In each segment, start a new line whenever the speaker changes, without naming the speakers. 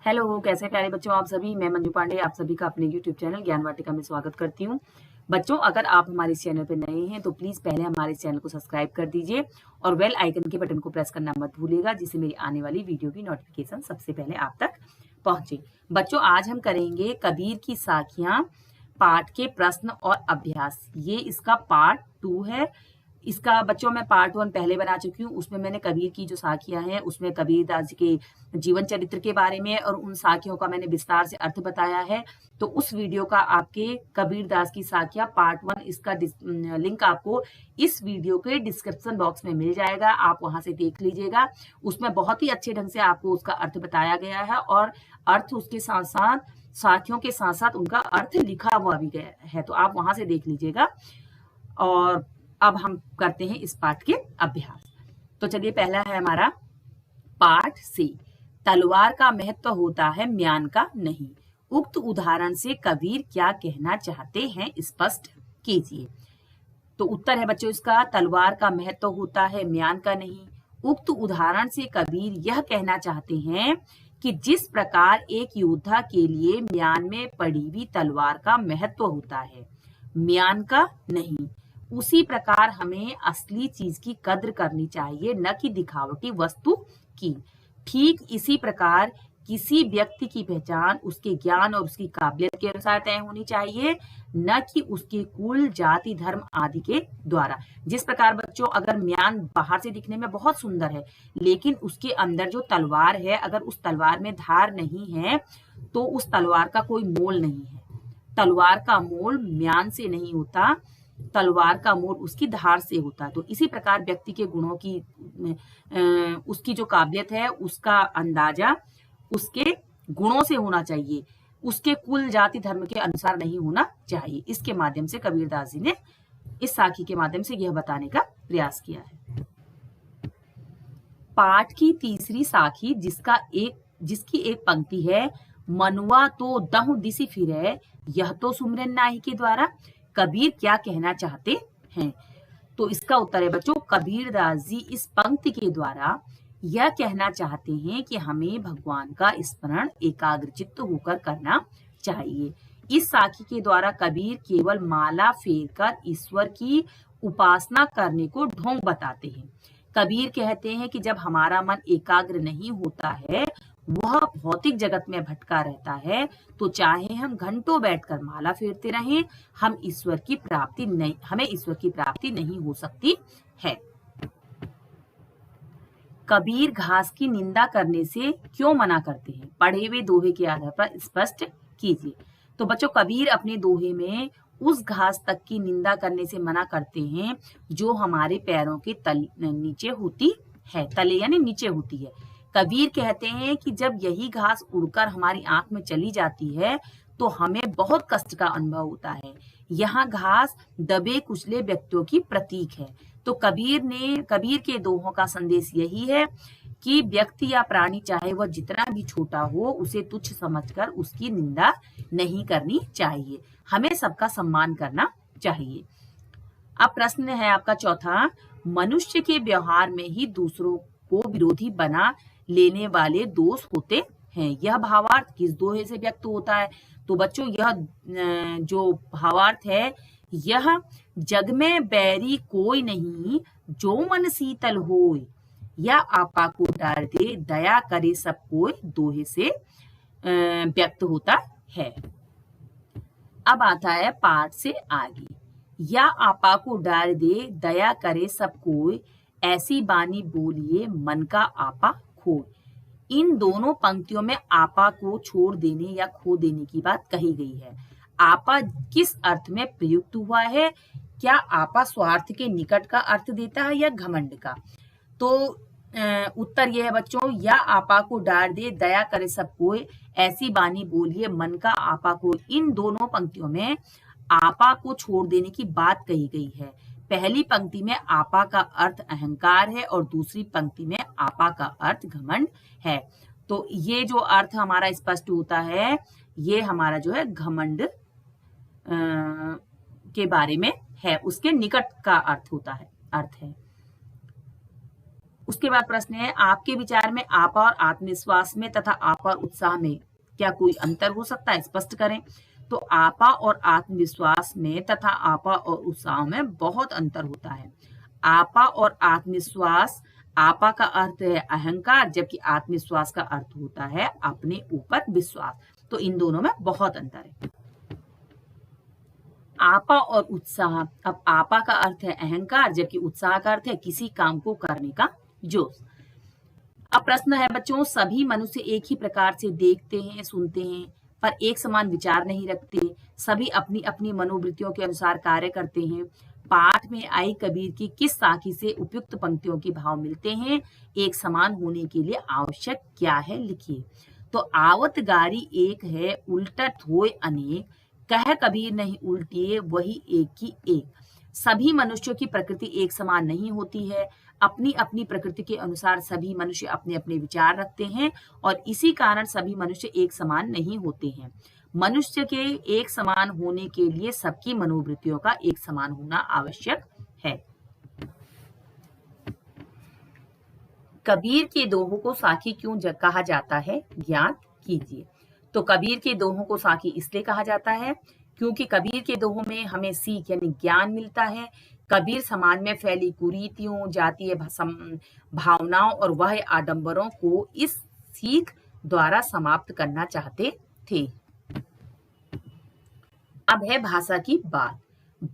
Hello, कैसे प्यारे बच्चों आप सभी। मैं मंजू पांडे आप सभी का अपने यूट्यूब चैनल ज्ञान वाटिका में स्वागत करती हूँ। बच्चों, अगर आप हमारे इस चैनल पर नए हैं तो प्लीज पहले हमारे इस चैनल को सब्सक्राइब कर दीजिए और बेल आइकन के बटन को प्रेस करना मत भूलिएगा, जिससे मेरी आने वाली वीडियो की नोटिफिकेशन सबसे पहले आप तक पहुंचे। बच्चों, आज हम करेंगे कबीर की साखियां पाठ के प्रश्न और अभ्यास। ये इसका पार्ट 2 है। इसका बच्चों मैं पार्ट 1 पहले बना चुकी हूँ। उसमें मैंने कबीर की जो साखियां हैं उसमें कबीर दास जी के जीवन चरित्र के बारे में और उन साखियों का मैंने विस्तार से अर्थ बताया है। तो उस वीडियो का आपके कबीर दास की साखियां पार्ट 1 इसका लिंक आपको इस वीडियो के डिस्क्रिप्शन बॉक्स में मिल जाएगा। आप वहां से देख लीजिएगा। उसमें बहुत ही अच्छे ढंग से आपको उसका अर्थ बताया गया है और अर्थ उसके साथ साथ साखियों के साथ साथ उनका अर्थ लिखा हुआ भी गया है। तो आप वहां से देख लीजिएगा। और अब हम करते हैं इस पाठ के अभ्यास। तो चलिए, पहला है हमारा पाठ से। तलवार का महत्व होता है, म्यान का नहीं। उक्त उदाहरण से कबीर क्या कहना चाहते हैं, स्पष्ट कीजिए। तो उत्तर है बच्चों इसका, तलवार का महत्व होता है, म्यान का नहीं। उक्त उदाहरण से कबीर यह कहना चाहते हैं कि जिस प्रकार एक योद्धा के लिए म्यान में पड़ी हुई तलवार का महत्व होता है, म्यान का नहीं, उसी प्रकार हमें असली चीज की कद्र करनी चाहिए, न कि दिखावटी वस्तु की। ठीक इसी प्रकार किसी व्यक्ति की पहचान उसके ज्ञान और उसकी काबिलियत के अनुसार तय होनी चाहिए, न कि उसके कुल, जाति, धर्म आदि के द्वारा। जिस प्रकार बच्चों अगर म्यान बाहर से दिखने में बहुत सुंदर है, लेकिन उसके अंदर जो तलवार है, अगर उस तलवार में धार नहीं है तो उस तलवार का कोई मोल नहीं है। तलवार का मोल म्यान से नहीं होता, तलवार का मोल उसकी धार से होता है। तो इसी प्रकार व्यक्ति के गुणों की उसकी जो काबिलियत है उसका अंदाजा उसके गुणों से होना चाहिए, उसके कुल, जाति, धर्म के अनुसार नहीं होना चाहिए। इसके माध्यम से कबीरदास जी ने इस साखी के माध्यम से यह बताने का प्रयास किया है। पाठ की तीसरी साखी जिसकी एक पंक्ति है, मनुआ तो दहु दिसि फिरै, यह तो सुमरन नाहि के द्वारा। कबीर क्या कहना चाहते हैं? तो इसका उत्तर है बच्चों, कबीर दास जी इस पंक्ति के द्वारा यह कहना चाहते हैं कि हमें भगवान का स्मरण एकाग्रचित्त होकर करना चाहिए। इस साखी के द्वारा कबीर केवल माला फेरकर ईश्वर की उपासना करने को ढोंग बताते हैं। कबीर कहते हैं कि जब हमारा मन एकाग्र नहीं होता है, वह भौतिक जगत में भटका रहता है, तो चाहे हम घंटों बैठकर माला फेरते रहें, हमें ईश्वर की प्राप्ति नहीं हो सकती है। कबीर घास की निंदा करने से क्यों मना करते हैं? पढ़े हुए दोहे के आधार पर स्पष्ट कीजिए। तो बच्चों, कबीर अपने दोहे में उस घास तक की निंदा करने से मना करते हैं जो हमारे पैरों के नीचे होती है, तले यानी नीचे होती है। कबीर कहते हैं कि जब यही घास उड़कर हमारी आंख में चली जाती है तो हमें बहुत कष्ट का अनुभव होता है। यहाँ घास दबे कुचले व्यक्तियों की प्रतीक है। तो कबीर के दोहों का संदेश यही है कि व्यक्ति या प्राणी चाहे वह जितना भी छोटा हो, उसे तुच्छ समझकर उसकी निंदा नहीं करनी चाहिए। हमें सबका सम्मान करना चाहिए। अब प्रश्न है आपका चौथा, मनुष्य के व्यवहार में ही दूसरों को विरोधी बना लेने वाले दोष होते हैं। यह भावार्थ किस दोहे से व्यक्त होता है? तो बच्चों, यह जो भावार्थ है, यह जग में बैरी कोई नहीं, जो मन शीतल होय, या आपा को डर दे, दया करे सब कोई, दोहे से व्यक्त होता है। अब आता है पाठ से आगे, या आपा को डाल दे, दया करे सब कोई, ऐसी बानी बोलिए, मन का आपा खोए। इन दोनों पंक्तियों में आपा को छोड़ देने या खो देने की बात कही गई है। आपा किस अर्थ में प्रयुक्त हुआ है? क्या आपा स्वार्थ के निकट का अर्थ देता है या घमंड का? तो उत्तर यह है बच्चों, या आपा को डार दे, दया करे सब कोई, ऐसी बानी बोलिए, मन का आपा को। इन दोनों पंक्तियों में आपा को छोड़ देने की बात कही गई है। पहली पंक्ति में आपा का अर्थ अहंकार है और दूसरी पंक्ति में आपा का अर्थ घमंड है। तो ये जो अर्थ हमारा स्पष्ट होता है, ये हमारा जो है घमंड के बारे में है, उसके निकट का अर्थ है। उसके बाद प्रश्न है, आपके विचार में आपा और आत्मविश्वास में तथा आपा और उत्साह में क्या कोई अंतर हो सकता है, स्पष्ट करें। तो आपा और आत्मविश्वास में तथा आपा और उत्साह में बहुत अंतर होता है। आपा और आत्मविश्वास, आपा का अर्थ है अहंकार, जबकि आत्मविश्वास का अर्थ होता है अपने ऊपर विश्वास। तो इन दोनों में बहुत अंतर है। आपा और उत्साह, अब आपा का अर्थ है अहंकार, जबकि उत्साह का अर्थ है किसी काम को करने का जोश। अब प्रश्न है बच्चों, सभी मनुष्य एक ही प्रकार से देखते हैं, सुनते हैं, पर एक समान विचार नहीं रखते। सभी अपनी अपनी मनोवृत्तियों के अनुसार कार्य करते हैं। पाठ में आई कबीर की किस साखी से उपयुक्त पंक्तियों के भाव मिलते हैं? एक समान होने के लिए आवश्यक क्या है, लिखिए। तो आवत गारी एक है, उल्टत होय अनेक, कह कबीर नहीं उल्टिए वही एक की एक। सभी मनुष्यों की प्रकृति एक समान नहीं होती है। अपनी अपनी प्रकृति के अनुसार सभी मनुष्य अपने अपने विचार रखते हैं और इसी कारण सभी मनुष्य एक समान नहीं होते हैं। मनुष्य के एक समान होने के लिए सबकी मनोवृत्तियों का एक समान होना आवश्यक है। कबीर के दोहों को साखी क्यों कहा जाता है, ज्ञात कीजिए। तो कबीर के दोहों को साखी इसलिए कहा जाता है क्योंकि कबीर के दोहों में हमें सीख यानी ज्ञान मिलता है। कबीर समाज में फैली कुरीतियों, जातीय भावनाओं और वह आडंबरों को इस सीख द्वारा समाप्त करना चाहते थे। अब है भाषा की बात।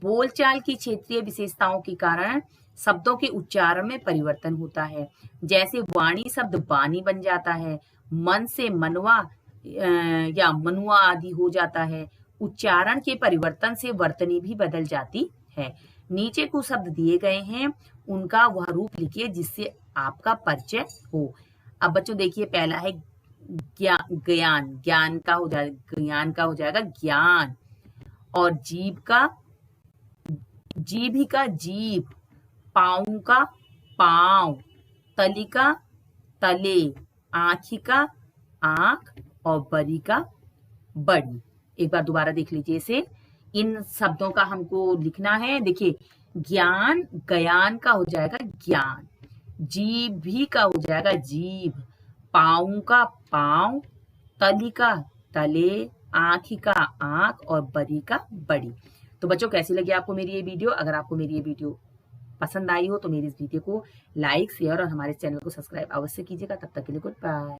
बोलचाल की क्षेत्रीय विशेषताओं के कारण शब्दों के उच्चारण में परिवर्तन होता है। जैसे वाणी शब्द बानी बन जाता है, मन से मनवा या मनुआ आदि हो जाता है। उच्चारण के परिवर्तन से वर्तनी भी बदल जाती है। नीचे कुछ शब्द दिए गए हैं, उनका वह रूप लिखिए जिससे आपका परिचय हो। अब बच्चों देखिए, पहला है ज्ञान, ज्ञान का हो जाएगा ज्ञान, और जीभ का जीभिका जीभ, पाँव का पाँव, तलिका तले, आँखी का आँख और बड़ी का बड़ी। एक बार दोबारा देख लीजिए इसे। इन शब्दों का हमको लिखना है। देखिए, ज्ञान ज्ञान का हो जाएगा ज्ञान, जीभ का हो जाएगा जीभ, पाँव का पाँव, तलिका तले, आँखी का आँख और बड़ी का बड़ी। तो बच्चों, कैसी लगी आपको मेरी ये वीडियो? अगर आपको मेरी ये वीडियो पसंद आई हो तो मेरी इस वीडियो को लाइक, शेयर और हमारे चैनल को सब्सक्राइब अवश्य कीजिएगा। तब तक के लिए गुड बाय।